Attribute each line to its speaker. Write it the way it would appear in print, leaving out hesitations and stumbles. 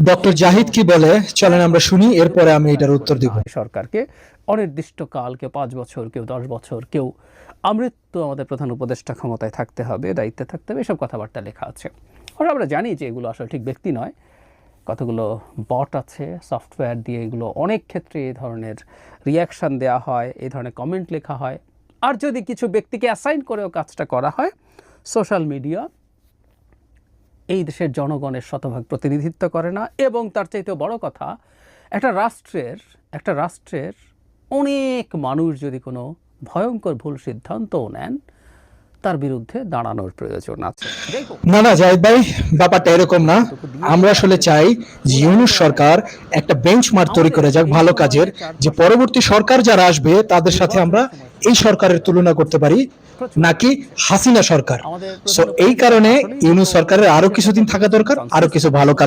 Speaker 1: Doctor Zahid কি বলে চলেন আমরা শুনি, এরপরে আমি এটার উত্তর দিব।
Speaker 2: সরকারকে অনির্দিষ্টকাল, কেউ 5 বছর, কেউ 10 বছর, কেউ আমৃত্যু আমাদের প্রধান উপদেষ্টা ক্ষমতায় থাকতে হবে, দায়িত্বে থাকতে হবে, এসব কথাবার্তা লেখা আছে। আমরা জানি যে এগুলো আসলে ঠিক ব্যক্তি নয়, কতগুলো বট আছে সফটওয়্যার দিয়ে, এগুলো অনেক ক্ষেত্রে এই ধরনের রিয়াকশান দেওয়া হয়, এই ধরনের কমেন্ট লেখা হয়। আর যদি কিছু ব্যক্তিকে অ্যাসাইন করেও কাজটা করা হয়, সোশ্যাল মিডিয়া এই দেশের জনগণের শতভাগ প্রতিনিধিত্ব করে না। এবং তার চাইতেও বড় কথা, একটা রাষ্ট্রের অনেক মানুষ যদি কোনো ভয়ঙ্কর ভুল সিদ্ধান্তও নেন, তার বিরুদ্ধে দাঁড়ানোর প্রয়োজন আছে।
Speaker 1: না জাহিদ ভাই, ব্যাপারটা এরকম না। আমরা আসলে চাই যে ইউনূস সরকার একটা বেঞ্চমার্ক তৈরি করে যাক ভালো কাজের, যে পরবর্তী সরকার যারা আসবে তাদের সাথে আমরা এই সরকারের তুলনা করতে পারি, নাকি হাসিনা সরকার। সো এই কারণে ইউনূস সরকারের আরো কিছুদিন থাকা দরকার, আরো কিছু ভালো কাজ